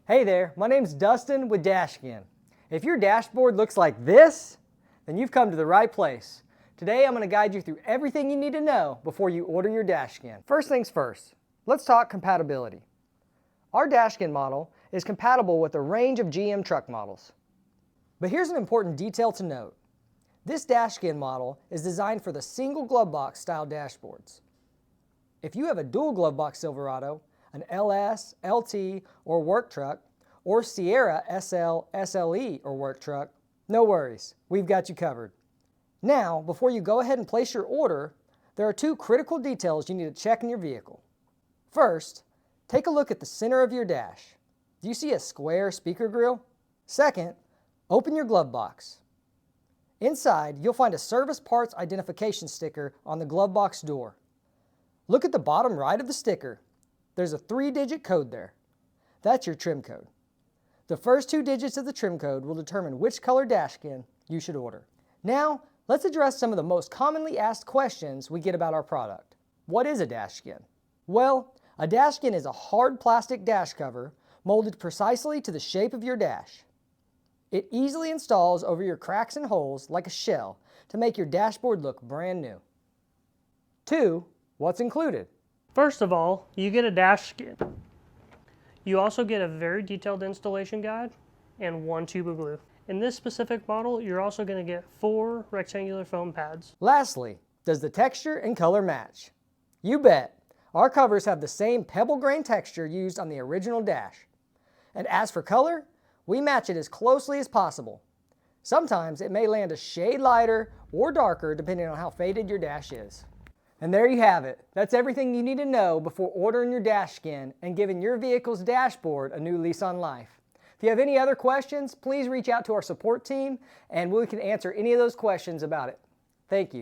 Hey there, my name's Dustin with DashSkin. If your dashboard looks like this, then you've come to the right place. Today I'm going to guide you through everything you need to know before you order your DashSkin. First things first, let's talk compatibility. Our DashSkin model is compatible with a range of GM truck models. But here's an important detail to note. This DashSkin model is designed for the single glove box style dashboards. If you have a dual glove box Silverado, an LS, LT, or work truck, or Sierra SL, SLE, or work truck, no worries, we've got you covered. Now, before you go ahead and place your order, there are two critical details you need to check in your vehicle. First, take a look at the center of your dash. Do you see a square speaker grill? Second, open your glove box. Inside, you'll find a service parts identification sticker on the glove box door. Look at the bottom right of the sticker. There's a 3-digit code there. That's your trim code. The first 2 digits of the trim code will determine which color DashSkin you should order. Now, let's address some of the most commonly asked questions we get about our product. What is a DashSkin? Well, a DashSkin is a hard plastic dash cover molded precisely to the shape of your dash. It easily installs over your cracks and holes like a shell to make your dashboard look brand new. 2. What's included? First of all, you get a DashSkin. You also get a very detailed installation guide and 1 tube of glue. In this specific model, you're also going to get 4 rectangular foam pads. Lastly, does the texture and color match? You bet! Our covers have the same pebble grain texture used on the original dash. And as for color, we match it as closely as possible. Sometimes it may land a shade lighter or darker depending on how faded your dash is. And there you have it. That's everything you need to know before ordering your DashSkin and giving your vehicle's dashboard a new lease on life. If you have any other questions, please reach out to our support team and we can answer any of those questions about it. Thank you.